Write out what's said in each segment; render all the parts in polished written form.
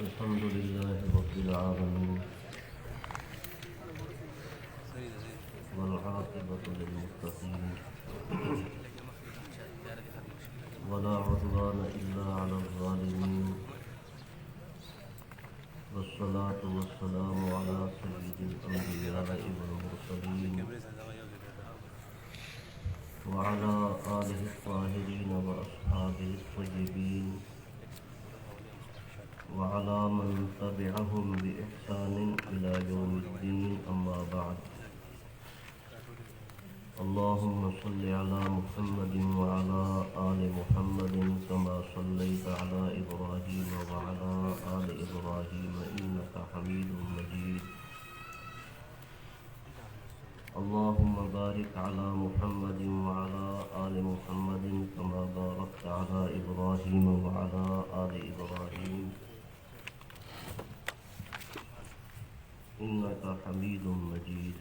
الحمد لله رب العالمين والعاقبة للمتقين ولا عدوان إلا على الظالمين والصلاة والسلام على سيد الأنبياء والمرسلين وعلى آله الطاهرين وأصحابه الطيبين وعلى من تبعهم بإحسان إلى يوم الدين أما بعد اللهم صل على محمد وعلى آل محمد كما صليت على إبراهيم وعلى آل إبراهيم إنك حميد مجيد اللهم بارك على محمد وعلى آل محمد كما باركت على إبراهيم وعلى آل إبراهيم إنك حميد مجيد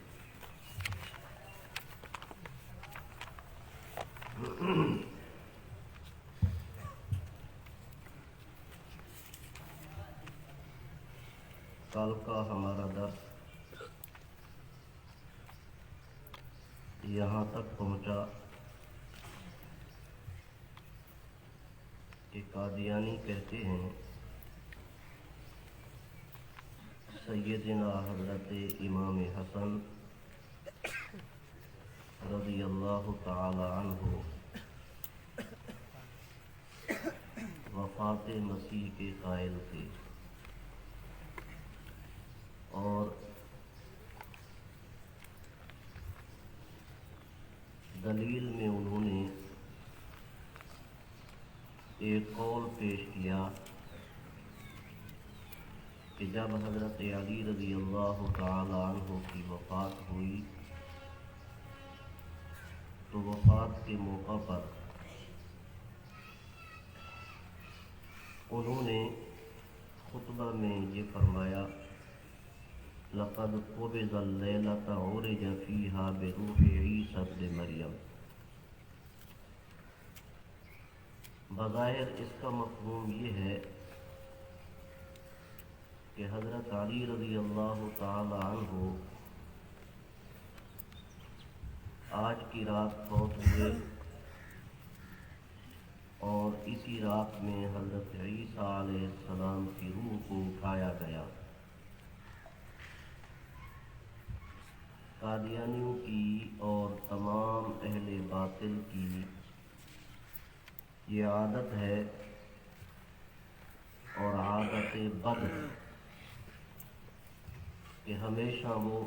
کل کا ہمارا درس یہاں تک پہنچا کہ قادیانی کہتے ہیں سیدنا حضرت امام حسن رضی اللہ تعالی عنہ وفات مسیح کے قائل تھے اور دلیل میں انہوں نے ایک قول پیش کیا کہ جب حضرت علی رضی اللہ تعالی عنہ کی وفات ہوئی تو وفات کے موقع پر انہوں نے خطبہ میں یہ فرمایا لقد قبض اللیلۃ عرج فیہا بروح عیسی ابن مریم. بظاہر اس کا مفہوم یہ ہے کہ حضرت علی رضی اللہ تعالی عنہ آج کی رات فوت ہوئے اور اسی رات میں حضرت عیسیٰ علیہ السلام کی روح کو اٹھایا گیا. قادیانیوں کی اور تمام اہل باطل کی یہ عادت ہے اور عادت بد کہ ہمیشہ وہ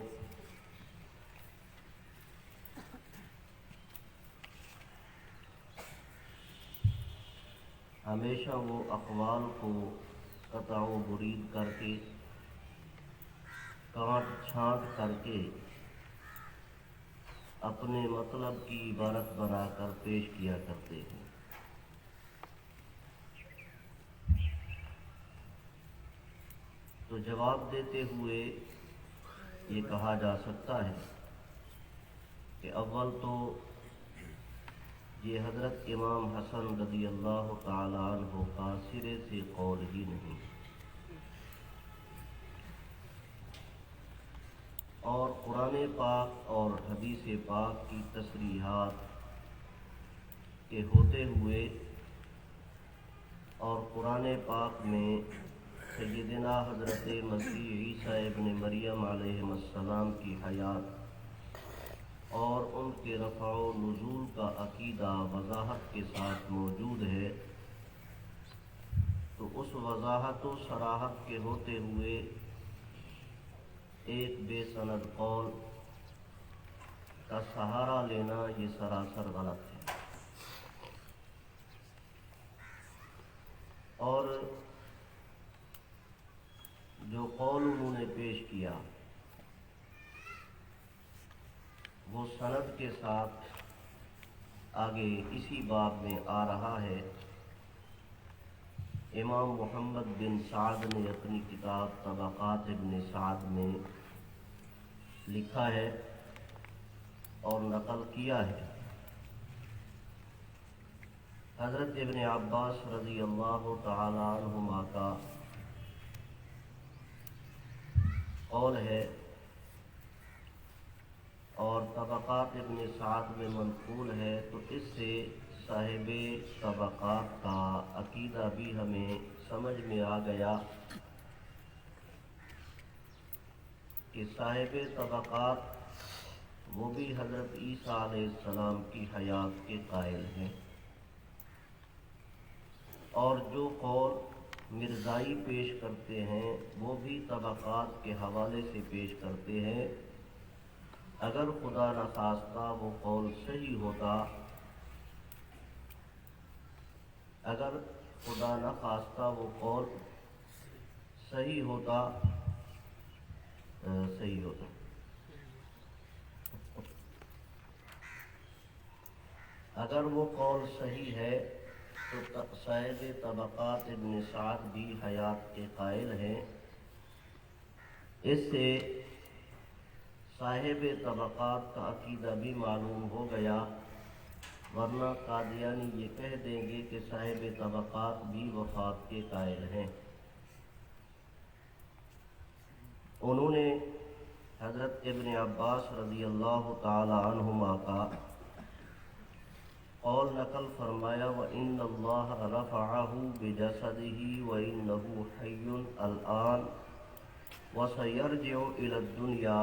اقوال کو قطع و برید کر کے کاٹ چھانٹ کر کے اپنے مطلب کی عبارت بنا کر پیش کیا کرتے ہیں. تو جواب دیتے ہوئے یہ کہا جا سکتا ہے کہ اول تو یہ حضرت امام حسن رضی اللہ تعالی عنہ کا سرے سے قول ہی نہیں اور قرآن پاک اور حدیث پاک کی تصریحات کے ہوتے ہوئے اور قرآن پاک میں سیدنا حضرت مسیح عیسیٰ ابن مریم علیہ السلام کی حیات اور ان کے رفع و نزول کا عقیدہ وضاحت کے ساتھ موجود ہے. تو اس وضاحت و صراحت کے ہوتے ہوئے ایک بے سند قول کا سہارا لینا یہ سراسر غلط ہے. اور جو قول انہوں نے پیش کیا وہ سند کے ساتھ آگے اسی باب میں آ رہا ہے. امام محمد بن سعد نے اپنی کتاب طبقات ابن سعد میں لکھا ہے اور نقل کیا ہے. حضرت ابن عباس رضی اللہ تعالی عنہما کا قول ہے اور طبقات ابن سعد میں منقول ہے، تو اس سے صاحب طبقات کا عقیدہ بھی ہمیں سمجھ میں آ گیا کہ صاحب طبقات وہ بھی حضرت عیسیٰ علیہ السلام کی حیات کے قائل ہیں، اور جو قول مرزائی پیش کرتے ہیں وہ بھی طبقات کے حوالے سے پیش کرتے ہیں۔ اگر خدا نخواستہ وہ قول صحیح ہوتا، اگر خدا نخواستہ وہ قول صحیح ہوتا اگر وہ قول صحیح ہے تو صاحب طبقات ابن سعد بھی حیات کے قائل ہیں۔ اس سے صاحب طبقات کا عقیدہ بھی معلوم ہو گیا، ورنہ قادیانی یہ کہہ دیں گے کہ صاحب طبقات بھی وفات کے قائل ہیں۔ انہوں نے حضرت ابن عباس رضی اللہ تعالی عنہما کا قول نقل فرمایا، وَإِنَّ اللَّهَ رَفَعَهُ بِجَسَدِهِ وَإِنَّهُ حَيٌّ الْآنَ وَسَيَرْجِعُ إِلَى الدُّنْيَا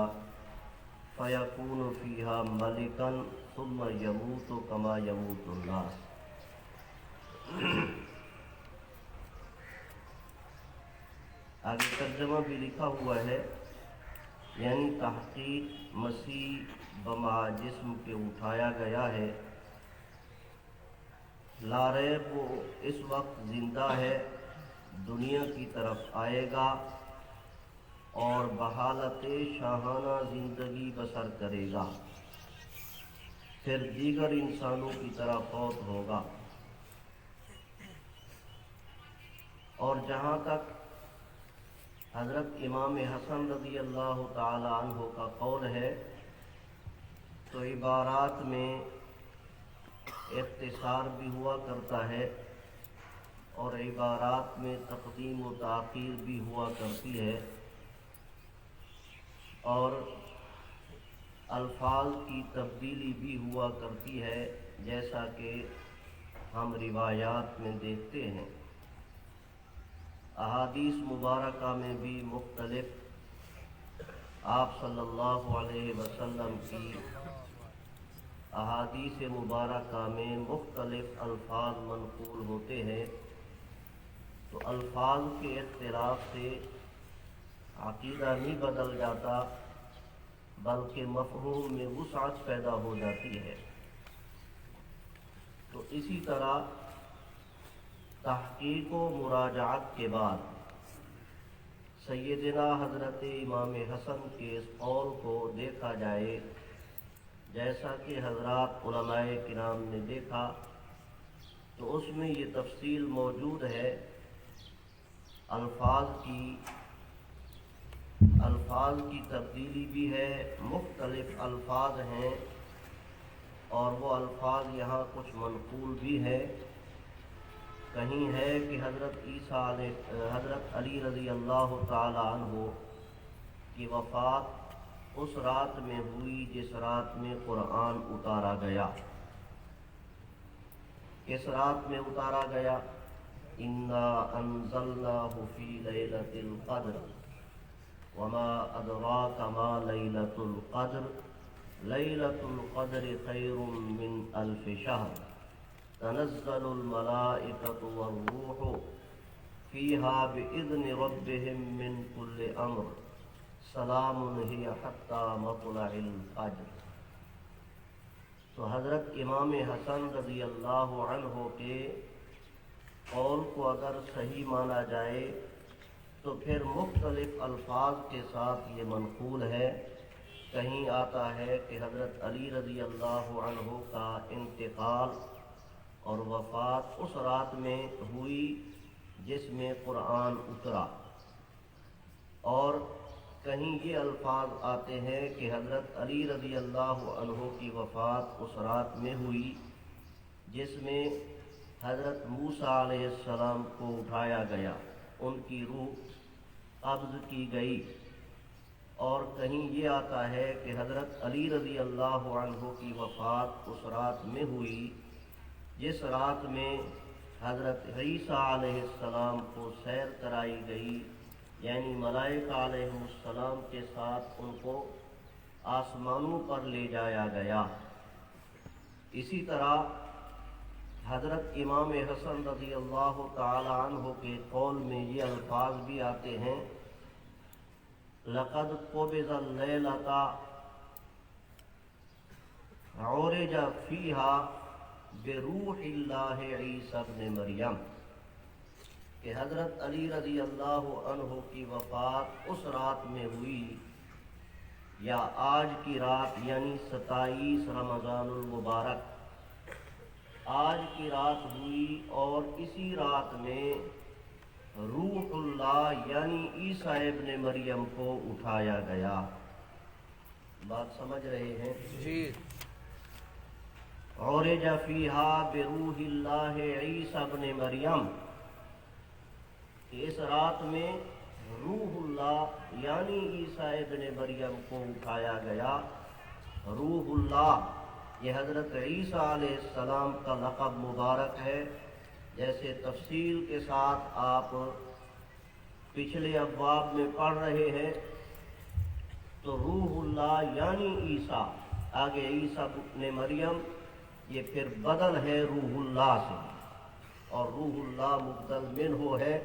فَيَكُونُ فِيهَا مَلِكًا ثُمَّ يَمُوتُ كَمَا يَمُوتُ النَّاسُ۔ آگے ترجمہ بھی لکھا ہوا ہے، یعنی تحقیق مسیح بما جسم کے اٹھایا گیا ہے، لا ریب وہ اس وقت زندہ ہے، دنیا کی طرف آئے گا اور بحالت شاہانہ زندگی بسر کرے گا، پھر دیگر انسانوں کی طرح فوت ہوگا۔ اور جہاں تک حضرت امام حسن رضی اللہ تعالی عنہ کا قول ہے، تو عبارات میں اختصار بھی ہوا کرتا ہے اور عبارات میں تقدیم و تاخیر بھی ہوا کرتی ہے، اور الفاظ کی تبدیلی بھی ہوا کرتی ہے، جیسا کہ ہم روایات میں دیکھتے ہیں۔ احادیث مبارکہ میں بھی مختلف آپ صلی اللہ علیہ وسلم کی احادیث مبارکہ میں مختلف الفاظ منقول ہوتے ہیں، تو الفاظ کے اختلاف سے عقیدہ نہیں بدل جاتا، بلکہ مفہوم میں وسعت پیدا ہو جاتی ہے۔ تو اسی طرح تحقیق و مراجعت کے بعد سیدنا حضرت امام حسن کے اس قول کو دیکھا جائے، جیسا کہ حضرات علماء کرام نے دیکھا، تو اس میں یہ تفصیل موجود ہے، الفاظ کی تبدیلی بھی ہے، مختلف الفاظ ہیں، اور وہ الفاظ یہاں کچھ منقول بھی ہے۔ کہیں ہے کہ حضرت علی رضی اللہ تعالی عنہ کی وفات اس رات میں ہوئی جس رات میں قرآن اتارا گیا۔ کس رات میں اتارا گیا؟ انا انزلناہ فی لیلۃ القدر وما ادراک ما لیلۃ القدر لیلۃ القدر خیر من الف شہر تنزل الملائکۃ والروح فیہا بإذن ربہم من کل امر سلام ہی حتی مطلع الفجر۔ تو حضرت امام حسن رضی اللہ عنہ کے قول کو اگر صحیح مانا جائے تو پھر مختلف الفاظ کے ساتھ یہ منقول ہے۔ کہیں آتا ہے کہ حضرت علی رضی اللہ عنہ کا انتقال اور وفات اس رات میں ہوئی جس میں قرآن اترا، اور کہیں یہ الفاظ آتے ہیں کہ حضرت علی رضی اللہ عنہ کی وفات اس رات میں ہوئی جس میں حضرت موسیٰ علیہ السلام کو اٹھایا گیا، ان کی روح قبض کی گئی۔ اور کہیں یہ آتا ہے کہ حضرت علی رضی اللہ عنہ کی وفات اس رات میں ہوئی جس رات میں حضرت عیسیٰ علیہ السلام کو سیر کرائی گئی، یعنی ملائکہ علیہ السلام کے ساتھ ان کو آسمانوں پر لے جایا گیا۔ اسی طرح حضرت امام حسن رضی اللہ تعالی عنہ کے قول میں یہ الفاظ بھی آتے ہیں، لقد قبض اللیلۃ عرج فیہا بروح اللہ عیسیٰ ابن مریم، کہ حضرت علی رضی اللہ عنہ کی وفات اس رات میں ہوئی، یا آج کی رات یعنی 27 رمضان المبارک آج کی رات ہوئی، اور اسی رات میں روح اللہ یعنی عیسیٰ ابن مریم کو اٹھایا گیا۔ بات سمجھ رہے ہیں جی؟ عرج فیہا بروح اللہ عیسیٰ ابن مریم، کہ اس رات میں روح اللہ یعنی عیسیٰ ابن مریم کو اٹھایا گیا۔ روح اللہ یہ حضرت عیسیٰ علیہ السلام کا لقب مبارک ہے، جیسے تفصیل کے ساتھ آپ پچھلے ابواب میں پڑھ رہے ہیں۔ تو روح اللہ یعنی عیسیٰ، آگے عیسیٰ ابن مریم، یہ پھر بدل ہے روح اللہ سے، اور روح اللہ مبدل منہ ہے۔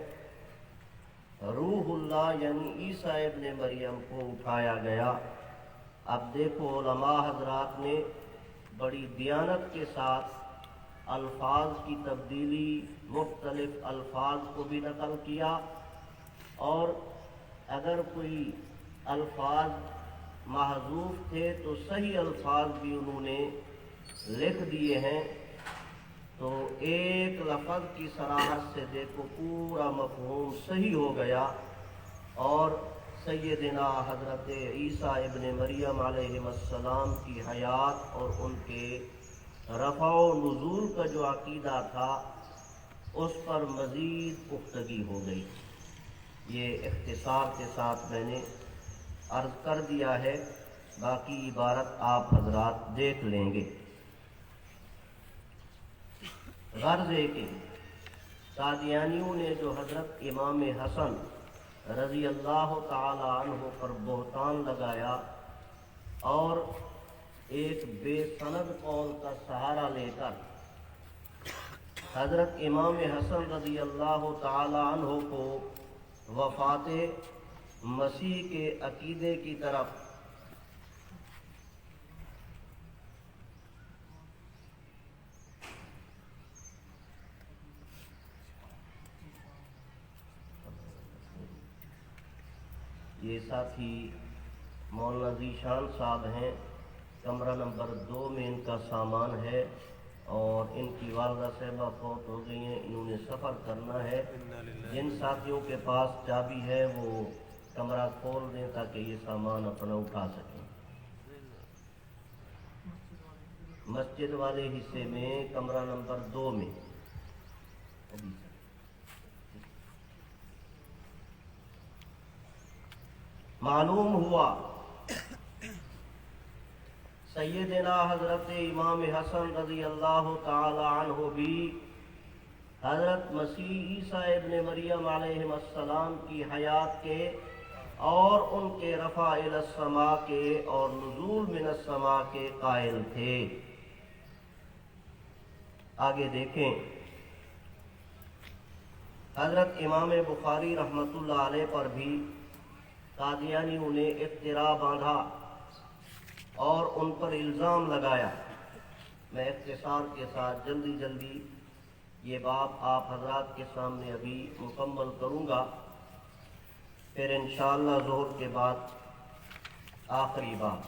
روح اللہ یعنی عیسیٰ ابن مریم کو اٹھایا گیا۔ اب دیکھو علماء حضرات نے بڑی دیانت کے ساتھ الفاظ کی تبدیلی، مختلف الفاظ کو بھی نقل کیا، اور اگر کوئی الفاظ محذوف تھے تو صحیح الفاظ بھی انہوں نے لکھ دیے ہیں۔ تو ایک لفظ کی صراحت سے دیکھو پورا مفہوم صحیح ہو گیا، اور سیدنا حضرت عیسیٰ ابن مریم علیہ السلام کی حیات اور ان کے رفع و نزول کا جو عقیدہ تھا اس پر مزید پختگی ہو گئی۔ یہ اختصار کے ساتھ میں نے عرض کر دیا ہے، باقی عبارت آپ حضرات دیکھ لیں گے۔ غرض ہے کہ قادیانیوں نے جو حضرت امام حسن رضی اللہ تعالی عنہ پر بہتان لگایا، اور ایک بے سند قول کا سہارا لے کر حضرت امام حسن رضی اللہ تعالی عنہ کو وفات مسیح کے عقیدے کی طرف یہ ساتھی مولانا ذیشان صاحب ہیں، کمرہ نمبر 2 میں ان کا سامان ہے، اور ان کی والدہ صاحبہ فوت ہو گئی ہیں، انہوں نے سفر کرنا ہے۔ جن ساتھیوں کے پاس چابی ہے وہ کمرہ کھول دیں تاکہ یہ سامان اپنا اٹھا سکیں۔ مسجد والے حصے میں کمرہ نمبر 2 میں۔ معلوم ہوا سیدنا حضرت امام حسن رضی اللہ تعالی عنہ بھی حضرت مسیح عیسیٰ ابن مریم علیہ السلام کی حیات کے اور ان کے رفع الی السماء کے اور نزول من السماء کے قائل تھے۔ آگے دیکھیں، حضرت امام بخاری رحمۃ اللہ علیہ پر بھی قادیانیوں نے افتراء باندھا اور ان پر الزام لگایا۔ میں اختصار کے ساتھ جلدی یہ باب آپ حضرات کے سامنے ابھی مکمل کروں گا، پھر انشاءاللہ ظہر کے بعد آخری باب۔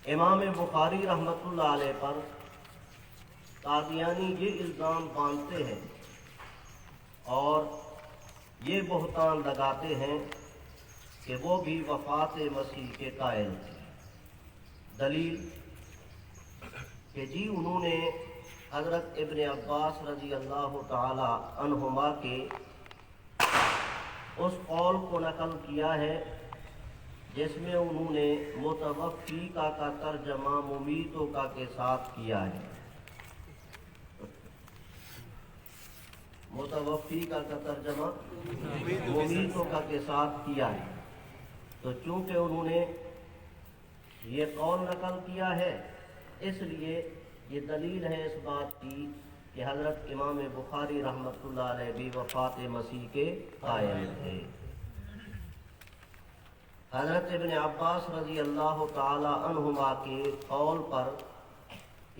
امام بخاری رحمۃ اللہ علیہ پر قادیانی یہ الزام باندھتے ہیں اور یہ بہتان لگاتے ہیں کہ وہ بھی وفات مسیح کے قائل تھے۔ دلیل کہ جی انہوں نے حضرت ابن عباس رضی اللہ تعالی عنہما کے اس قول کو نقل کیا ہے جس میں انہوں نے متوفی کا ترجمہ ممیتوں کا کے ساتھ کیا ہے. متوفی کا ترجمہ ممیتوں کا کے ساتھ کیا ہے. تو چونکہ انہوں نے یہ قول نقل کیا ہے اس لیے یہ دلیل ہے اس بات کی کہ حضرت امام بخاری رحمۃ اللہ علیہ بھی وفات مسیح کے قائل تھے. حضرت ابن عباس رضی اللہ تعالی عنہما کے قول پر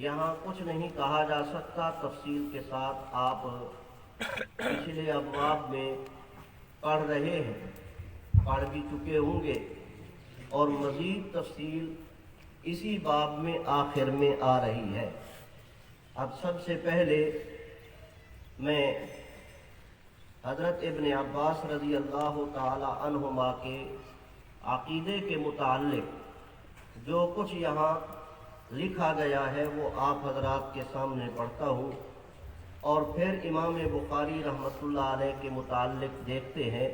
یہاں کچھ نہیں کہا جا سکتا. تفصیل کے ساتھ آپ پچھلے ابواب میں پڑھ رہے ہیں, پڑھ بھی چکے ہوں گے, اور مزید تفصیل اسی باب میں آخر میں آ رہی ہے. اب سب سے پہلے میں حضرت ابن عباس رضی اللہ تعالی عنہما کے عقیدے کے متعلق جو کچھ یہاں لکھا گیا ہے وہ آپ حضرات کے سامنے پڑھتا ہوں, اور پھر امام بخاری رحمۃ اللہ علیہ کے متعلق دیکھتے ہیں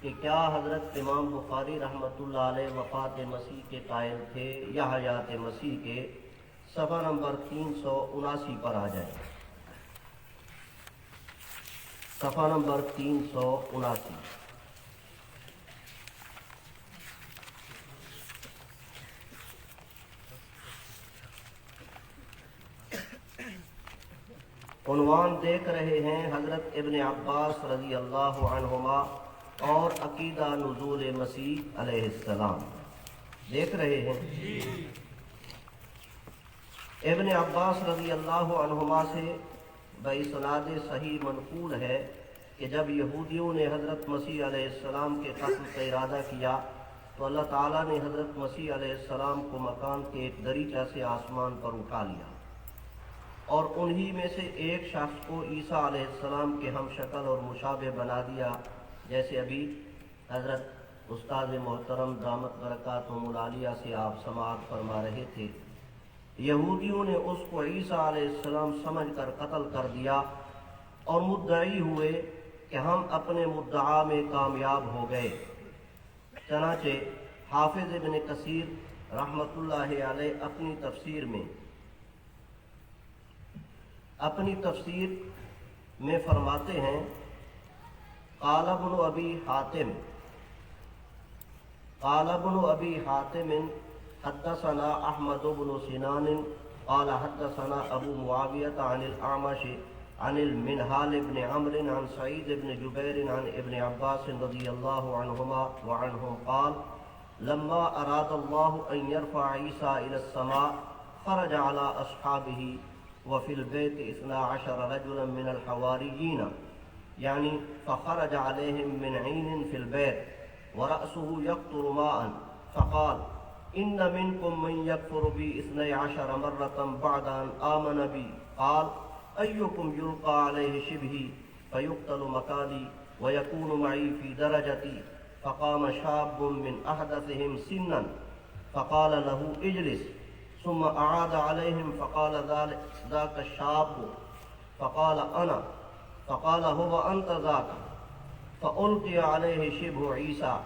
کہ کیا حضرت امام بخاری رحمۃ اللہ علیہ وفات مسیح کے قائل تھے یا حیات مسیح کے. صفحہ نمبر 379 پر آ جائیں. صفحہ نمبر 379. عنوان دیکھ رہے ہیں حضرت ابن عباس رضی اللہ عنہما اور عقیدہ نزول مسیح علیہ السلام. دیکھ رہے ہیں ابن عباس رضی اللہ عنہما سے باسناد صحیح منقول ہے کہ جب یہودیوں نے حضرت مسیح علیہ السلام کے قتل کا ارادہ کیا تو اللہ تعالیٰ نے حضرت مسیح علیہ السلام کو مکان کے ایک دریچہ سے آسمان پر اٹھا لیا, اور انہی میں سے ایک شخص کو عیسیٰ علیہ السلام کے ہم شکل اور مشابہ بنا دیا, جیسے ابھی حضرت استاد محترم دامت برکاتہم العالیہ سے آپ سماعت فرما رہے تھے. یہودیوں نے اس کو عیسیٰ علیہ السلام سمجھ کر قتل کر دیا اور مدعی ہوئے کہ ہم اپنے مدعا میں کامیاب ہو گئے. چنانچہ حافظ ابن کثیر رحمۃ اللہ علیہ اپنی تفسیر میں فرماتے ہیں قال ابن ابی حاتم حدثنا احمد بن سنان قال حدثنا ابو معاویہ عن الاعمش عن المنہال بن عمرو عن سعید بن جبیر عن ابن عباس رضی اللہ عنہما وعنہم قال لما اراد اللہ ان يرفع عیسیٰ الى السماء خرج على اصحابہ وفي البيت 12 رجلا من الحواریین یعنی فخرج عليهم من عین في البيت ورأسه يقطر ماء فقال ان منكم من يكفر بي 12 مرة بعد ان آمن بي قال ايكم يلقى عليه شبهي فيقتل مكاني ويكون معي في درجتي فقام شاب من احدثهم سنا فقال له اجلس ثم اعاد عليهم فقال ذاك الشاب فقال انا فقال هو انت ذاك فألقي عليه شبه عيسى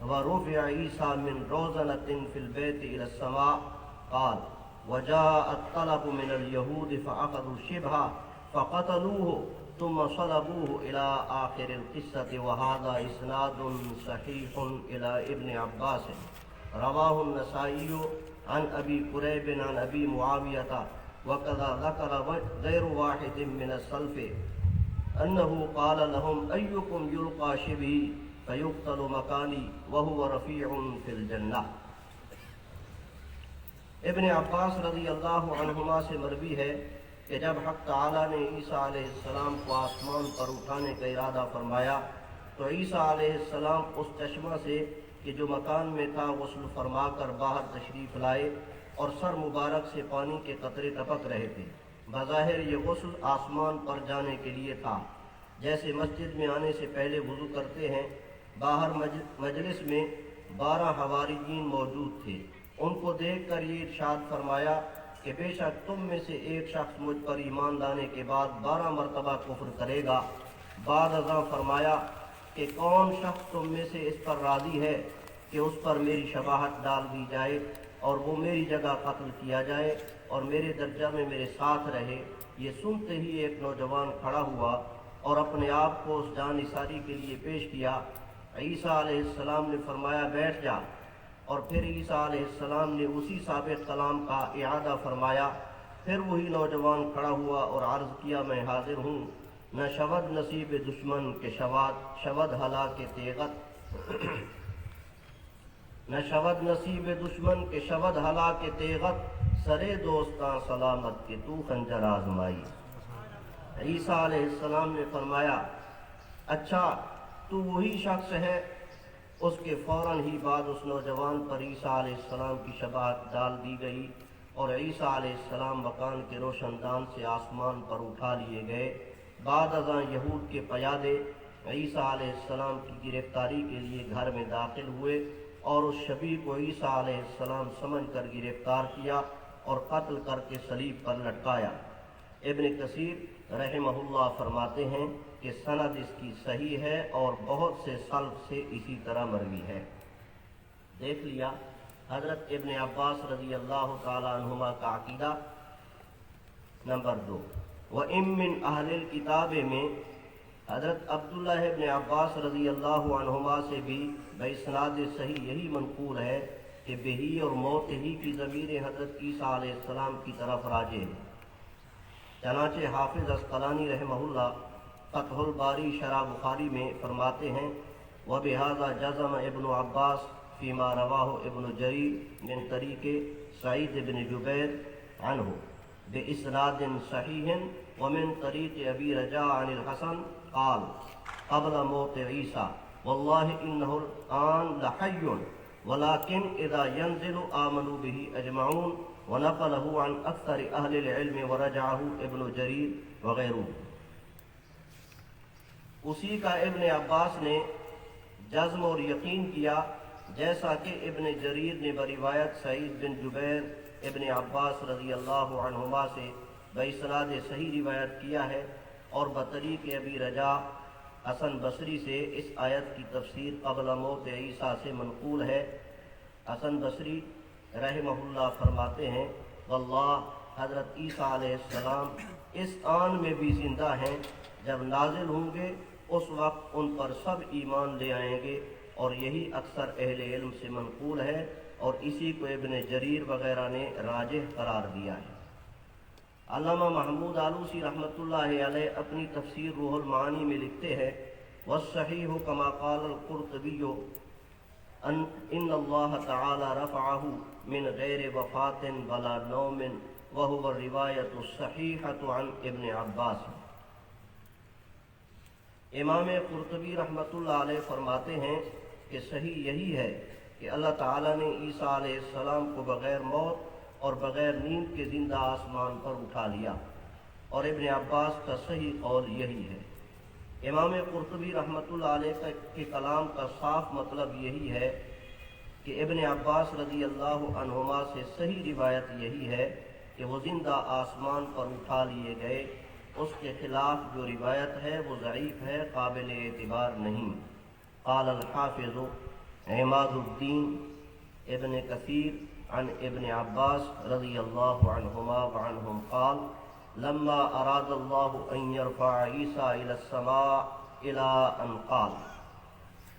ورفع عيسى من روزنة في البيت إلى السماء. قال وجاء الطلب من اليهود فأخذوا الشبه فقتلوه ثم صلبوه إلى آخر القصة. وهذا إسناد صحيح إلى ابن عباس. رواه النسائي عن أبي كريب عن أبي معاوية وكذا ذكر غير واحد من السلف أنه قال لهم أيكم يلقى شبهي فيقتل مكاني وهو رفيع في الجنة. ابن عباس رضی اللہ عنہما سے مروی ہے کہ جب حق تعالیٰ نے عیسیٰ علیہ السلام کو آسمان پر اٹھانے کا ارادہ فرمایا تو عیسیٰ علیہ السلام اس چشمہ سے کہ جو مکان میں تھا غسل فرما کر باہر تشریف لائے اور سر مبارک سے پانی کے قطرے ٹپک رہے تھے. بظاہر یہ غسل آسمان پر جانے کے لیے تھا, جیسے مسجد میں آنے سے پہلے وضو کرتے ہیں. باہر مجلس میں 12 حواریین موجود تھے. ان کو دیکھ کر یہ ارشاد فرمایا کہ بے شک تم میں سے ایک شخص مجھ پر ایمان لانے کے بعد 12 مرتبہ کفر کرے گا. بعد ازاں فرمایا کہ کون شخص تم میں سے اس پر راضی ہے کہ اس پر میری شباہت ڈال دی جائے اور وہ میری جگہ قتل کیا جائے اور میرے درجہ میں میرے ساتھ رہے۔ یہ سنتے ہی ایک نوجوان کھڑا ہوا اور اپنے آپ کو اس جان نثاری کے لیے پیش کیا۔ عیسیٰ علیہ السلام نے فرمایا بیٹھ جا، اور پھر عیسیٰ علیہ السلام نے اسی سابق کلام کا اعادہ فرمایا۔ پھر وہی نوجوان کھڑا ہوا اور عرض کیا میں حاضر ہوں، نہ شود نصیب دشمن کے شود ہلاک تیغت نہ شود نصیب دشمن کے شود ہلاک تیغت، سرے دوستاں سلامت کے تو خنجر آزمائی۔ عیسیٰ علیہ السلام نے فرمایا اچھا تو وہی شخص ہے؟ اس کے فوراً ہی بعد اس نوجوان پر عیسیٰ علیہ السلام کی شباہت ڈال دی گئی اور عیسیٰ علیہ السلام مکان کے روشن دان سے آسمان پر اٹھا لیے گئے۔ بعد ازاں یہود کے پیادے عیسیٰ علیہ السلام کی گرفتاری کے لیے گھر میں داخل ہوئے اور اس شبیہ کو عیسیٰ علیہ السلام سمجھ کر گرفتار کیا اور قتل کر کے صلیب پر لٹکایا۔ ابن کثیر رحمہ اللہ فرماتے ہیں کہ سند اس کی صحیح ہے اور بہت سے سلف سے اسی طرح مروی ہے۔ دیکھ لیا حضرت ابن عباس رضی اللہ تعالی عنہما کا عقیدہ۔ نمبر 2، وَإِن مِّنْ أَهْلِ الْكِتَابِ میں حضرت عبداللہ ابن عباس رضی اللہ عنہما سے بھی باسناد صحیح یہی منقول ہے کہ بہی اور موت ہی کی ضمیر حضرت عیسیٰ علیہ السلام کی طرف راجع ہے۔ چنانچہ حافظ عسقلانی رحمہ اللہ فتح الباری شرح بخاری میں فرماتے ہیں وَبِهَذَا جَزَمَ ابن عباس فيما رواه ابن جرير من طریق سعید بن جبیر عنہ بإسناد صحیح ومن طریق ابی رجاء عن الحسن قال قبل موت عیسیٰ واللہ انہ الآن لحی ولكن اذا ينزل آمنوا به اجمعون ونقله عن اکثر اہل العلم ورجعه ابن جریر وغیرہ۔ اسی کا ابن عباس نے جزم اور یقین کیا جیسا کہ ابن جریر نے بروایت سعید بن جبیر ابن عباس رضی اللہ عنہما سے باسناد صحیح روایت کیا ہے، اور بطریق ابی رجاء حسن بصری سے اس آیت کی تفسیر قبل موت عیسیٰ سے منقول ہے۔ حسن بصری رحمہ اللہ فرماتے ہیں واللہ حضرت عیسیٰ علیہ السلام اس آن میں بھی زندہ ہیں، جب نازل ہوں گے اس وقت ان پر سب ایمان لے آئیں گے، اور یہی اکثر اہل علم سے منقول ہے اور اسی کو ابن جریر وغیرہ نے راجح قرار دیا ہے۔ علامہ محمود آلوسی رحمۃ اللہ علیہ اپنی تفسیر روح المعانی میں لکھتے ہیں والصحیح کما قال القرطبی ان اللہ تعالی رفعہ من غیر وفات ولا نوم وهو الروایۃ الصحیحۃ عن ابن عباس۔ امام قرطبی رحمۃ اللہ علیہ فرماتے ہیں کہ صحیح یہی ہے کہ اللہ تعالیٰ نے عیسیٰ علیہ السلام کو بغیر موت اور بغیر نیند کے زندہ آسمان پر اٹھا لیا، اور ابن عباس کا صحیح قول یہی ہے۔ امام قرطبی رحمۃ اللہ علیہ کے کلام کا صاف مطلب یہی ہے کہ ابن عباس رضی اللہ عنہما سے صحیح روایت یہی ہے کہ وہ زندہ آسمان پر اٹھا لیے گئے۔ اس کے خلاف جو روایت ہے وہ ضعیف ہے، قابل اعتبار نہیں۔ قال الحافظ عماد الدین ابن کثیر عن ابن عباس رضی اللہ عنہما وعنہم قال لما اراد اللہ ان یرفع عیسیٰ الى السماء الى ان قال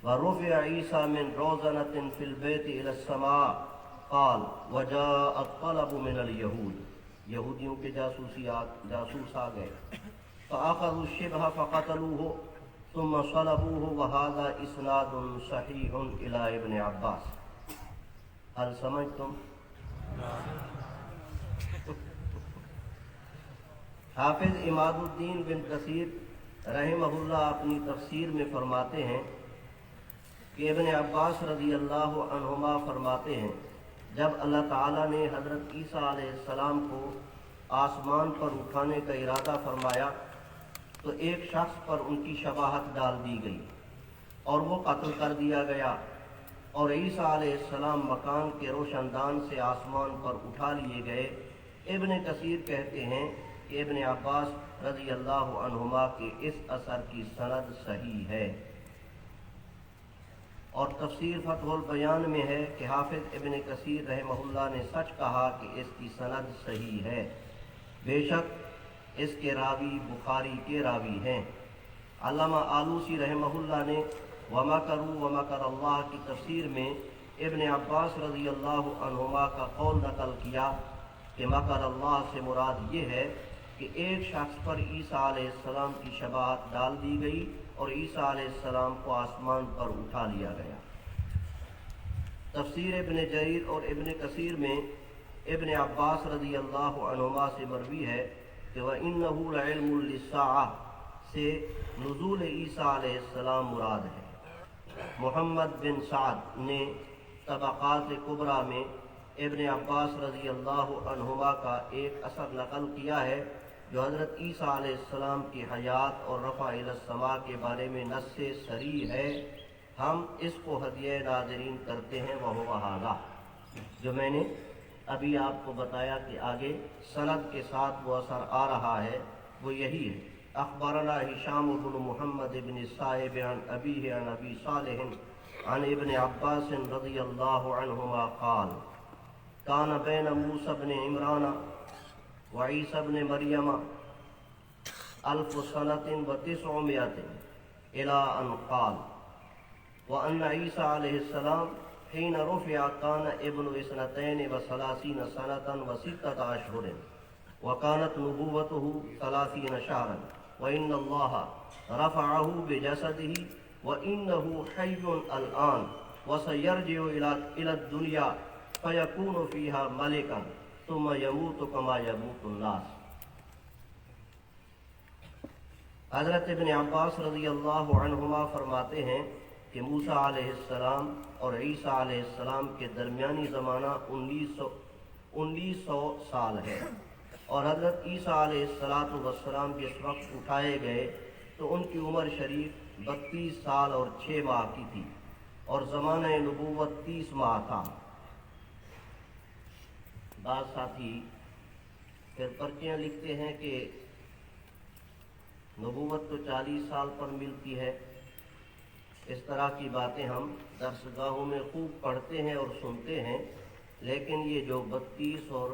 ورفع عیسیٰ من روزنة في البيت الى السماء قال وجاء الطلب من اليہود، یہودیوں کے جاسوس آ گئے، فاخذوا الشبہ فقتلوه ثم صلبوه وهذا اسناد صحیح الى ابن عباس۔ حل سمجھتم؟ حافظ عماد الدین بن کثیر رحمہ اللہ اپنی تفسیر میں فرماتے ہیں کہ ابن عباس رضی اللہ عنہما فرماتے ہیں جب اللہ تعالیٰ نے حضرت عیسیٰ علیہ السلام کو آسمان پر اٹھانے کا ارادہ فرمایا تو ایک شخص پر ان کی شباہت ڈال دی گئی اور وہ قتل کر دیا گیا، اور عیسیٰ علیہ السلام مکان کے روشن دان سے آسمان پر اٹھا لیے گئے۔ ابن کثیر کہتے ہیں کہ ابن عباس رضی اللہ عنہما کے اس اثر کی سند صحیح ہے۔ اور تفسیر فتح البیان میں ہے کہ حافظ ابن کثیر رحمہ نے سچ کہا کہ اس کی سند صحیح ہے، بے شک اس کے راوی بخاری کے راوی ہیں۔ علامہ آلوسی رحمہ نے وَمَكَرُوا وَمَكَرَ اللَّهُ کی تفسیر میں ابن عباس رضی اللہ عنہما کا قول نقل کیا کہ مکر اللہ سے مراد یہ ہے کہ ایک شخص پر عیسیٰ علیہ السلام کی شباہت ڈال دی گئی اور عیسیٰ علیہ السلام کو آسمان پر اٹھا لیا گیا۔ تفسیر ابن جریر اور ابن کثیر میں ابن عباس رضی اللہ عنہما سے مروی ہے کہ وَإِنَّهُ لَعِلْمٌ لِلسَّاعَةِ سے نزول عیسیٰ علیہ السلام مراد ہے۔ محمد بن سعد نے طبقات کبریٰ میں ابن عباس رضی اللہ عنہما کا ایک اثر نقل کیا ہے جو حضرت عیسیٰ علیہ السلام کی حیات اور رفع الی السماء کے بارے میں نص صریح ہے۔ ہم اس کو ہدیہ ناظرین کرتے ہیں وہو ھذا، جو میں نے ابھی آپ کو بتایا کہ آگے سند کے ساتھ وہ اثر آ رہا ہے، وہ یہی ہے۔ اخبرنا ہشام بن محمد بن السائب عن ابیہ عن ابی صالح عن ابن عباس رضی اللہ عنہما قال کان بین موسیٰ بن عمران وعیسیٰ بن مریم 1000 سنة و900 إلى أن قال وأن عيسى عليه السلام حين رفع كان ابن 32 سنة و6 أشهر وكانت نبوته 30 شهرا وإن الله رفعه بجسده وإنه حي الآن وسيرجع إلى الدنيا فيكون فيها ملكا ثم يموت كما يموت الناس۔ حضرت ابن عباس رضی اللہ عنہما فرماتے ہیں کہ موسیٰ علیہ السلام اور عیسیٰ علیہ السلام کے درمیانی زمانہ 1900 سال ہے، اور حضرت عیسیٰ علیہ السلام جس وقت اٹھائے گئے تو ان کی عمر شریف 32 سال اور 6 ماہ کی تھی، اور زمانہ نبوت 30 ماہ تھا۔ بعض ساتھی پھر پرچیاں لکھتے ہیں کہ نبوت تو 40 سال پر ملتی ہے۔ اس طرح کی باتیں ہم درس گاہوں میں خوب پڑھتے ہیں اور سنتے ہیں، لیکن یہ جو 32 اور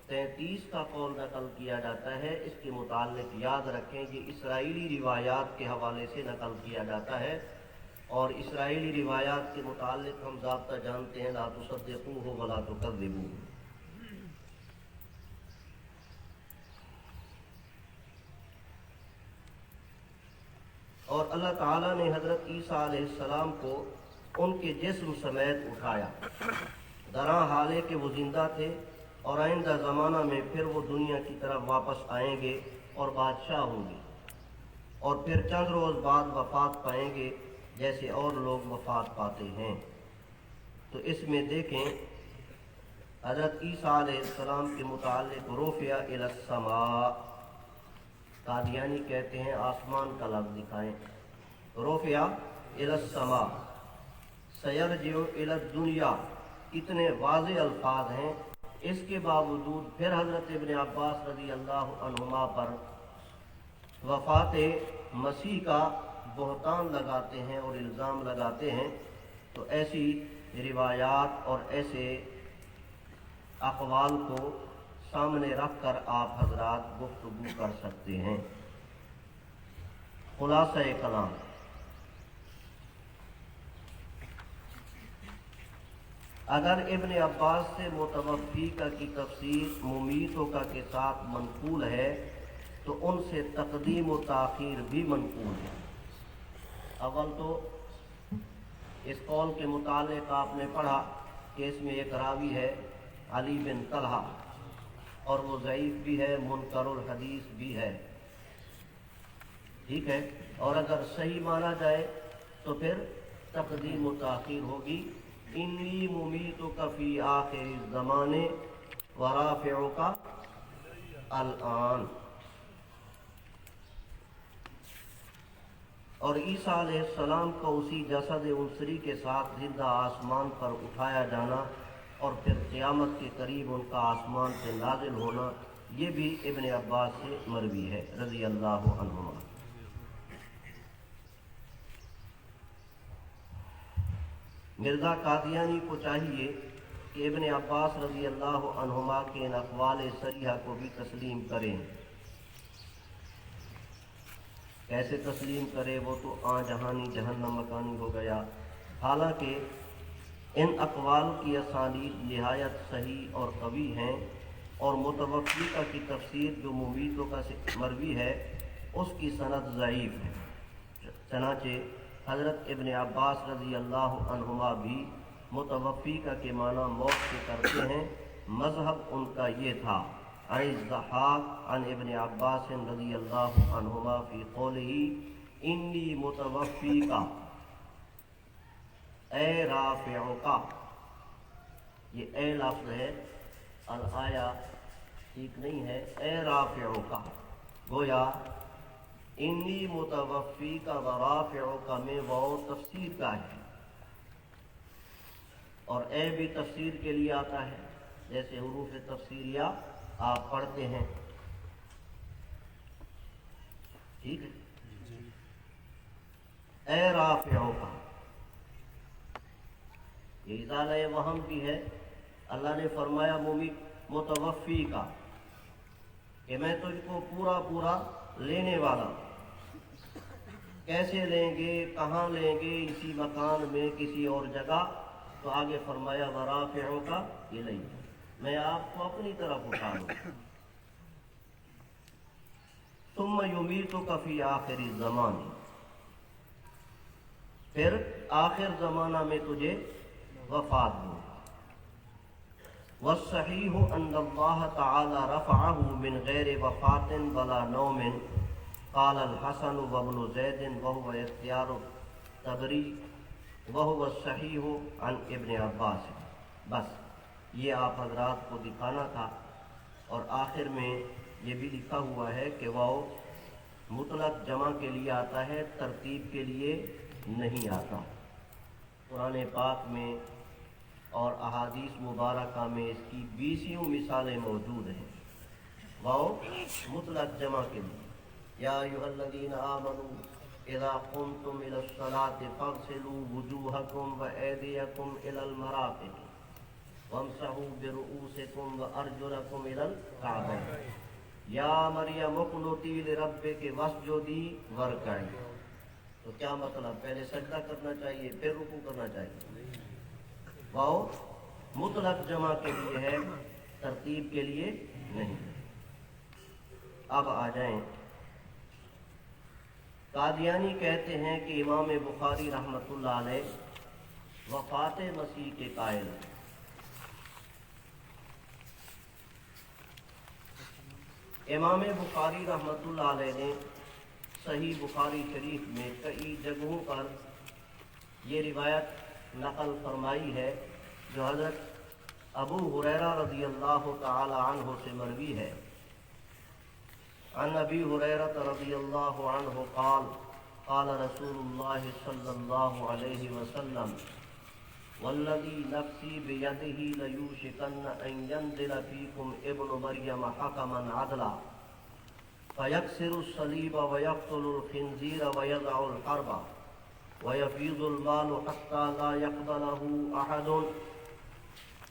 33 کا قول نقل کیا جاتا ہے، اس کے متعلق یاد رکھیں یہ اسرائیلی روایات کے حوالے سے نقل کیا جاتا ہے، اور اسرائیلی روایات کے متعلق ہم ضابطہ جانتے ہیں لا تصدقوہ ولا تکذبوہ۔ اور اللہ تعالیٰ نے حضرت عیسیٰ علیہ السلام کو ان کے جسم سمیت اٹھایا، درا حالے کہ وہ زندہ تھے، اور آئندہ زمانہ میں پھر وہ دنیا کی طرف واپس آئیں گے اور بادشاہ ہوں گے، اور پھر چند روز بعد وفات پائیں گے جیسے اور لوگ وفات پاتے ہیں۔ تو اس میں دیکھیں حضرت عیسیٰ علیہ السلام کے متعلق رفع الی السماء، قادیانی کہتے ہیں آسمان کا لفظ دکھائیں، رفع الی السماء سیرجع الی الدنیا، اتنے واضح الفاظ ہیں۔ اس کے باوجود پھر حضرت ابن عباس رضی اللہ عنہما پر وفات مسیح کا بہتان لگاتے ہیں اور الزام لگاتے ہیں۔ تو ایسی روایات اور ایسے اقوال کو سامنے رکھ کر آپ حضرات گفتگو کر سکتے ہیں۔ خلاصہ کلام، اگر ابن عباس سے متوفی کا کی تفسیر ممیتوں کا کے ساتھ منقول ہے تو ان سے تقدیم و تاخیر بھی منقول ہے۔ اول تو اس قول کے متعلق آپ نے پڑھا کہ اس میں ایک راوی ہے علی بن طلحہ، اور وہ ضعیف بھی ہے، منکر الحدیث بھی ہے، ٹھیک ہے۔ اور اگر صحیح مانا جائے تو پھر تقدیم و تاخیر ہوگی، انی ممیتک فی آخر الزمان ورافعک الآن۔ اور عیسیٰ علیہ السلام کا اسی جسد عنصری کے ساتھ زندہ آسمان پر اٹھایا جانا اور پھر قیامت کے قریب ان کا آسمان سے نازل ہونا، یہ بھی ابن عباس سے مروی ہے رضی اللہ عنہما۔ مرزا قادیانی کو چاہیے کہ ابن عباس رضی اللہ عنہما کے ان اقوال صریحہ کو بھی تسلیم کریں۔ کیسے تسلیم کرے؟ وہ تو جہانی جہنم مکانی ہو گیا۔ حالانکہ ان اقوال کی اسانید نہایت صحیح اور قوی ہیں، اور متوفیقہ کی تفسیر جو ممیتوں کا مروی ہے اس کی سند ضعیف ہے۔ چنانچہ حضرت ابن عباس رضی اللہ عنہما بھی متوفیقہ کے معنی موت سے کرتے ہیں۔ مذہب ان کا یہ تھا۔ عن الضحاک عن ابن عباس رضی اللہ عنہما فی قولہ انی متوفیکا اے رافعکا، یہ اے لفظ ہے، الآیا ٹھیک نہیں ہے، اے رافعکا، گویا انی متوفیکا و رافعکا میں وہ تفسیر کا ہے، اور اے بھی تفسیر کے لیے آتا ہے، جیسے حروف تفسیریہ آپ پڑھتے ہیں، ٹھیک ہے۔ اے رافعکا، یہ ازالہ وہم بھی ہے۔ اللہ نے فرمایا متوفی کا کہ میں تجھ کو پورا پورا لینے والا ہوں۔ کیسے لیں گے، کہاں لیں گے؟ اسی مکان میں، کسی اور جگہ؟ تو آگے فرمایا ورافعک الیہ، میں آپ کو اپنی طرف اٹھا لوں۔ ثم یمیتک فی آخر الزمان، پھر آخر زمانہ میں تجھے وفات دوں۔ والصحیح ان اللہ تعالی رفعہ من غیر وفات ولا نوم، قال الحسن وابن زید وهو اختیار الطبری وهو الصحیح عن ابن عباس۔ بس یہ آپ حضرات کو دکھانا تھا، اور آخر میں یہ بھی لکھا ہوا ہے کہ وہ مطلق جمع کے لیے آتا ہے، ترتیب کے لیے نہیں آتا۔ قرآن پاک میں اور احادیث مبارکہ میں اس کی 20 مثالیں موجود ہیں۔ وہ مطلق جمع کے لیے، یا ایھا الذین آمنوا اذا قمتم الى الصلاة فاغسلوا وجوہکم وایدیکم الى المرافق وامسحوا برؤوسکم وارجلکم الى الکعبین یا مریم اقنتی لربک واسجدی وارکعی۔ تو کیا مطلب؟ پہلے سجدہ کرنا چاہیے، پھر رکوع کرنا چاہیے۔ واؤ مطلق جمع کے لیے ہے، ترتیب کے لیے نہیں۔ اب آ جائیں، قادیانی کہتے ہیں کہ امام بخاری رحمۃ اللہ علیہ وفات مسیح کے قائل ہیں۔ امام بخاری رحمۃ اللہ علیہ نے صحیح بخاری شریف میں کئی جگہوں پر یہ روایت نقل فرمائی ہے جو حضرت ابو ہریرہ رضی اللہ تعالی عنہ سے مروی ہے۔ عن ابی ہریرہ رضی اللہ عنہ قال قال رسول اللہ صلی اللہ علیہ وسلم والذی نفسی بیدہ لیوشکن ان ینزل فیکم ابن مریم حکما عدلا فیکسر الصلیب ویقتل الخنزیر ویضع الحرب ویفیض المال حتی لا یقبلہ احد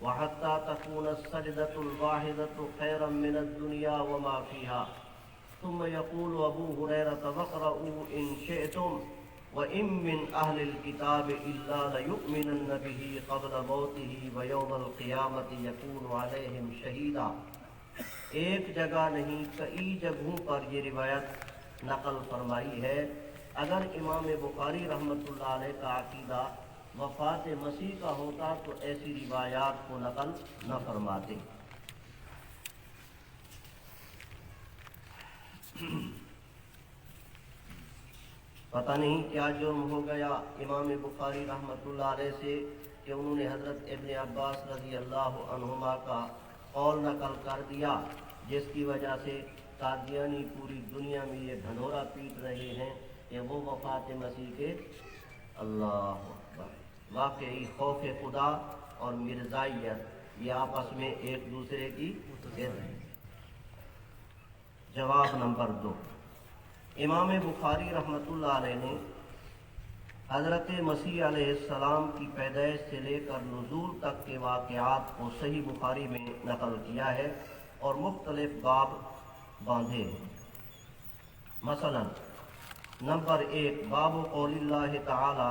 وحتی تکون السجدۃ الواحدۃ خیرا من الدنیا وما فیہا ثم یقول ابو ہریرہ واقرؤوا ان شئتم وَإِن مِّنْ أَهْلِ الْكِتَابِ إِلَّا لَيُؤْمِنَنَّ بِهِ قَبْلَ مَوْتِهِ وَيَوْمَ الْقِيَامَةِ يَكُونُ عَلَيْهِمْ شَهِيدًا۔ ایک جگہ نہیں، کئی جگہوں پر یہ روایت نقل فرمائی ہے۔ اگر امام بخاری رحمۃ اللہ علیہ کا عقیدہ وفات مسیح کا ہوتا تو ایسی روایات کو نقل نہ فرماتے۔ پتہ نہیں کیا جرم ہو گیا امام بخاری رحمۃ اللہ علیہ سے کہ انہوں نے حضرت ابن عباس رضی اللہ عنہما کا قول نقل کر دیا، جس کی وجہ سے قادیانی پوری دنیا میں یہ ڈھنڈورا پیٹ رہے ہیں کہ وہ وفات مسیح کے اللہ اکبر۔ واقعی خوف خدا اور مرزائیت یہ آپس میں ایک دوسرے کی ضد ہے۔ جواب نمبر 2، امام بخاری رحمۃ اللہ علیہ نے حضرت مسیح علیہ السلام کی پیدائش سے لے کر نزول تک کے واقعات کو صحیح بخاری میں نقل کیا ہے اور مختلف باب باندھے ہیں۔ مثلا نمبر 1 باب قول اللہ تعالی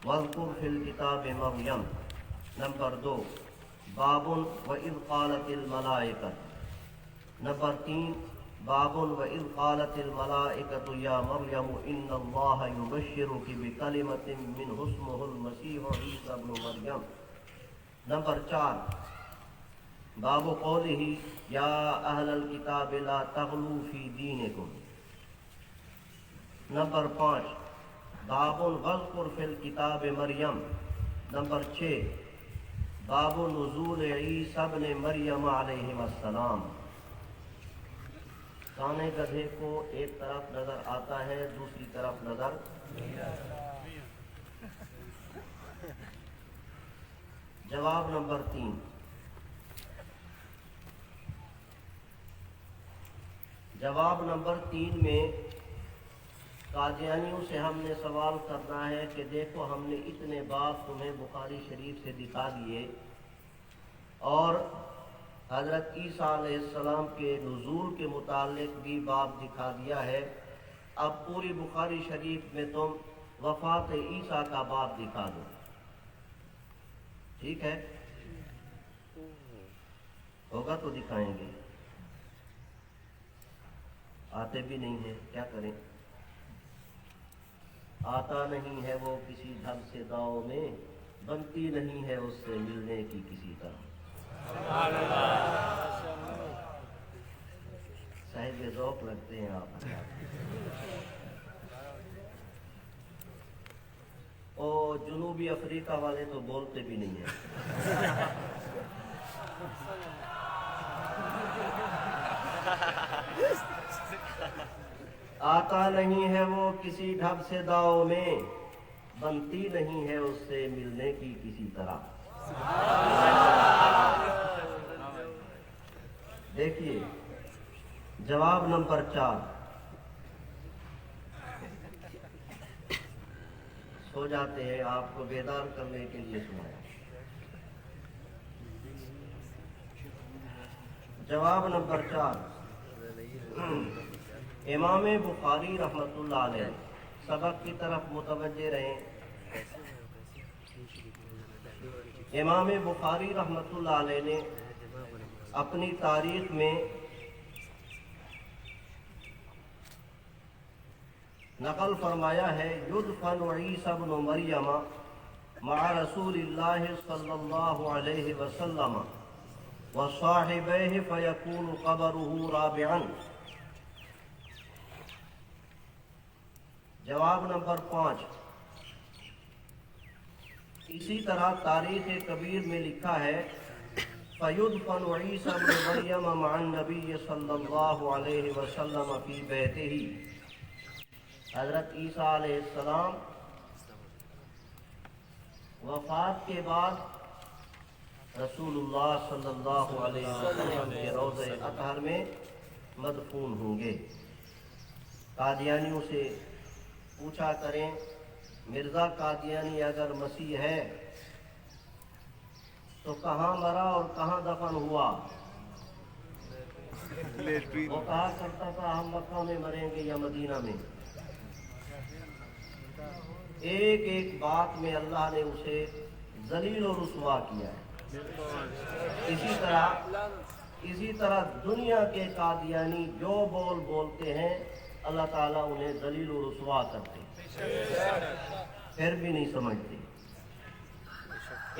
واذکر فی الکتاب مریم۔ نمبر 2 باب وَإِذْ قَالَتِ الْمَلَائِكَةُ۔ نمبر 3 باب وَإِذْ قَالَتِ الْمَلَائِكَةُ يَا مَرْيَمُ إِنَّ اللَّهَ يُبَشِّرُكِ بِكَلِمَةٍ مِّنْهُ اسْمُهُ الْمَسِيحُ عِيسَى ابْنُ مَرْيَمَ۔ نمبر 4 باب قوله یا اہل الکتاب لا تغلوا فی دینکم۔ نمبر 5 باب واذکر فی الکتاب مریم۔ نمبر 6 باب نزول عیسی ابن مریم علیہ السلام۔ کانے گدھے کو ایک طرف نظر آتا ہے، دوسری طرف نظر نہیں آتا۔ جواب نمبر 3 جواب نمبر 3 میں قادیانیوں سے ہم نے سوال کرنا ہے کہ دیکھو ہم نے اتنے باب تمہیں بخاری شریف سے دکھا دیے اور حضرت عیسیٰ علیہ السلام کے نزول کے متعلق بھی باب دکھا دیا ہے، اب پوری بخاری شریف میں تم وفات عیسیٰ کا باب دکھا دو۔ ٹھیک ہے، ہوگا تو دکھائیں گے، آتے بھی نہیں ہیں، کیا کریں؟ آتا نہیں ہے وہ کسی ڈھنگ سے داؤ میں، بنتی نہیں ہے اس سے ملنے کی کسی طرح۔ صاحب ذوق لگتے ہیں آپ۔ اور جنوبی افریقہ والے تو بولتے بھی نہیں ہیں۔ آتا نہیں ہے وہ کسی ڈھب سے داؤ میں، بنتی نہیں ہے اس سے ملنے کی کسی طرح۔ دیکھیے جواب نمبر 4 سو جاتے ہیں، آپ کو بیدار کرنے کے لیے سنایا۔ جواب نمبر 4 امام بخاری رحمۃ اللہ علیہ، سبق کی طرف متوجہ رہیں۔ امام بخاری رحمۃ اللہ علیہ نے اپنی تاریخ میں نقل فرمایا ہے یدفن عیسی ابن مریم مع رسول اللہ صلی اللہ علیہ وسلم وصاحبیہ فیکون قبرہ رابعا۔ جواب نمبر 5 اسی طرح تاریخ کبیر میں لکھا ہے فیدفن عیسی ابن مریم مع النبی صلی اللہ علیہ وسلم فی بیتہ۔ حضرت عیسیٰ علیہ السلام وفات کے بعد رسول اللہ صلی اللہ علیہ وسلم کے روضہ اطہر میں مدفون ہوں گے۔ قادیانیوں سے پوچھا کریں مرزا قادیانی اگر مسیح ہے تو کہاں مرا اور کہاں دفن ہوا؟ وہ کہا کرتا تھا ہم مکہ میں مریں گے یا مدینہ میں۔ ایک ایک بات میں اللہ نے اسے ذلیل و رسوا کیا ہے۔ اسی طرح دنیا کے قادیانی جو بول بولتے ہیں اللہ تعالیٰ انہیں ذلیل و رسوا کرتے، پھر بھی نہیں سمجھتے۔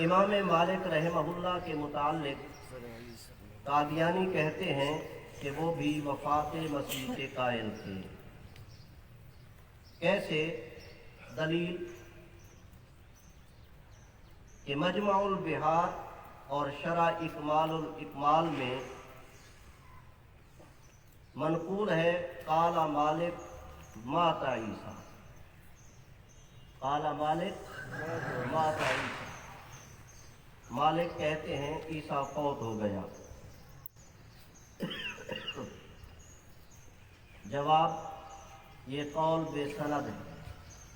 امام مالک رحمہ اللہ کے متعلق قادیانی کہتے ہیں کہ وہ بھی وفات مسیح کے قائل تھے۔ کیسے؟ دلیل کہ مجمع البحار اور شرح اکمال الاکمال میں منقول ہے قال مالک مات عیسیٰ، قال مالک مات عیسیٰ، مالک کہتے ہیں عیسیٰ فوت ہو گیا۔ جواب یہ قول بے سند ہے،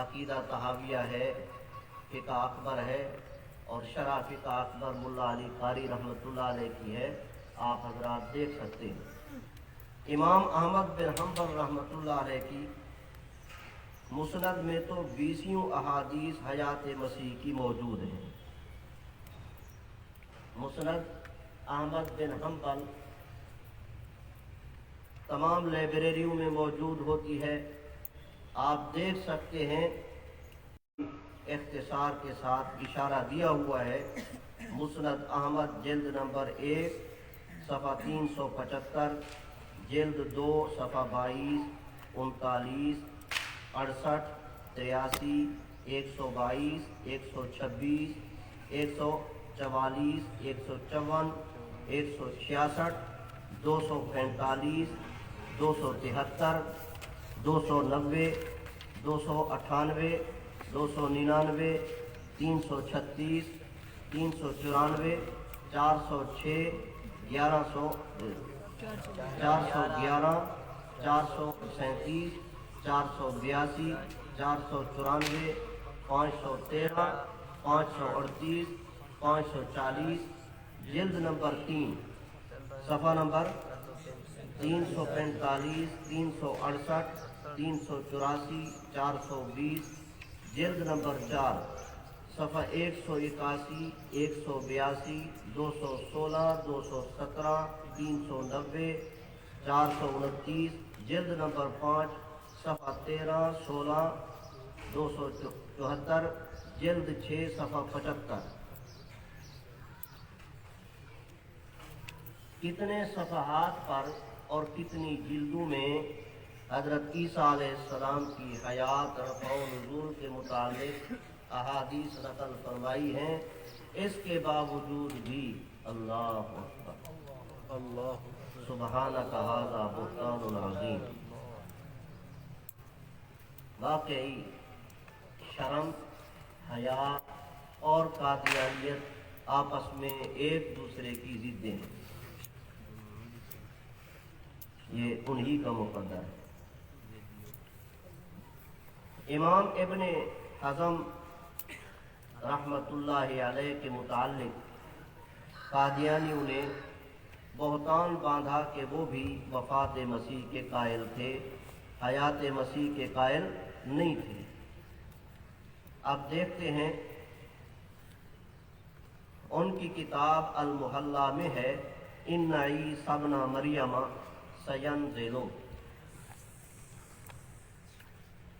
عقیدہ طحاویہ ہے، فقہ اکبر ہے، اور شرح فقہ اکبر ملا علی قاری رحمۃ اللہ علیہ کی ہے، آپ حضرات دیکھ سکتے ہیں۔ امام احمد بن حنبل رحمۃ اللہ علیہ کی مسند میں تو 20 احادیث حیات مسیح کی موجود ہیں۔ مسند احمد بن حنبل تمام لائبریریوں میں موجود ہوتی ہے، آپ دیکھ سکتے ہیں، اختصار کے ساتھ اشارہ دیا ہوا ہے۔ مسند احمد جلد نمبر 1 صفحہ 375، جلد 2 صفحہ 22، 39، 68، 83، 122، 126، 144، 154، 166، 245، 273، 290، 298، 299، 336، 394، 406، 411، 437، 482، 494، 513، 538، 540، جلد نمبر 3 صفحہ نمبر 345، 368، 384، 420، جلد نمبر 4 صفحہ 181، 182، 216، 217، 390، 429، جلد نمبر 5 صفحہ 13، 16، 274، جلد 6 صفحہ 75۔ کتنے صفحات پر اور کتنی جلدوں میں حضرت عیسیٰ علیہ السلام کی حیات، رفع و نزول کے متعلق احادیث نقل فرمائی ہیں، اس کے باوجود بھی اللہ اکبر، اللہ سبحانک ھذا بہتان عظیم، واقعی شرم، حیا اور قادیانیت آپس میں ایک دوسرے کی ضدیں ہیں، یہ انہی کا مقدر ہے۔ امام ابن حزم رحمۃ اللہ علیہ کے متعلق قادیانیوں نے بہتان باندھا کہ وہ بھی وفات مسیح کے قائل تھے، حیات مسیح کے قائل نہیں تھے۔ اب دیکھتے ہیں، ان کی کتاب المحلہ میں ہے، ان عیسی ابن مریم سینزل،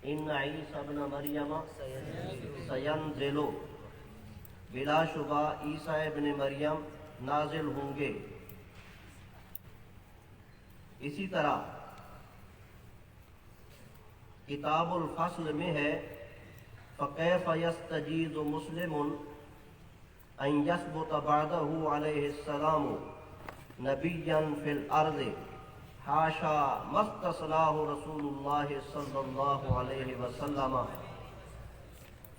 ان عیسی ابن مریم سینزل، بلا شبہ عیسیٰ ابن مریم نازل ہوں گے۔ اسی طرح کتاب الفصل میں ہے، فَكَيْفَ يَسْتَجِيزُ مُسْلِمٌ أَن يَثْبُتَ بَعْدَهُ عَلَيْهِ السَّلَامُ نَبِيًّا فِي الْأَرْضِ حَاشَا مَا اسْتَثْنَاهُ رَسُولُ اللَّهِ صَلَّى اللَّهُ عَلَيْهِ وَسَلَّمَ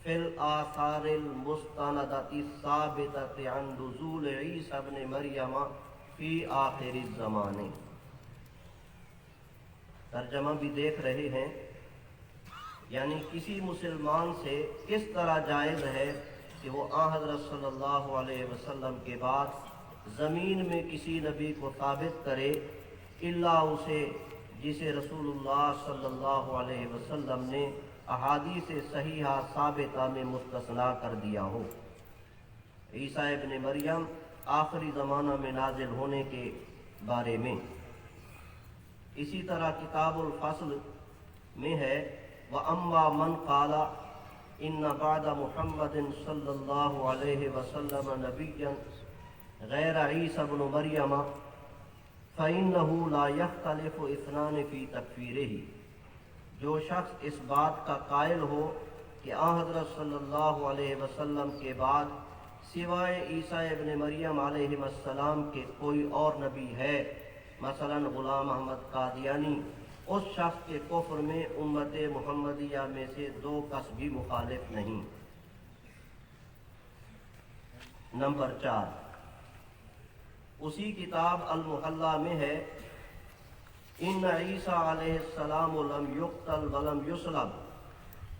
فِي الْآثَارِ الْمُسْتَنَدَةِ الثَّابِتَةِ عَنْ نُزُولِ عِيسَى ابْنِ مَرْيَمَ فِي آخِرِ الزَّمَانِ۔ ترجمہ بھی دیکھ رہے ہیں، یعنی کسی مسلمان سے کس طرح جائز ہے کہ وہ حضرت صلی اللہ علیہ وسلم کے بعد زمین میں کسی نبی کو ثابت کرے، الا اسے جسے رسول اللہ صلی اللہ علیہ وسلم نے احادیث صحیحہ ثابتہ میں مستثنیٰ کر دیا ہو۔ عیسیٰ ابن مریم آخری زمانہ میں نازل ہونے کے بارے میں۔ اسی طرح کتاب الفصل میں ہے، وَأَمَّا مَنْ قَالَ إِنَّ بَعْدَ مُحَمَّدٍ صلی اللہ علیہ وسلم نَبِيًّا غَيْرَ عِيسَى ابْنُ مَرْيَمَ فَإِنَّهُ لَا يَخْتَلِفُ اثْنَانِ فِي تَكْفِيرِهِ۔ جو شخص اس بات کا قائل ہو کہ حضرت صلی اللہ علیہ وسلم کے بعد سوائے عیسیٰ ابن مریم علیہ السلام کے کوئی اور نبی ہے، مثلا غلام احمد قادیانی، اس شخص کے کفر میں امت محمدیہ میں سے 2 کس بھی مخالف نہیں۔ نمبر 4، اسی کتاب المحلہ میں ہے، ان عیسیٰ علیہ السلام لم یقتل ولم یصلب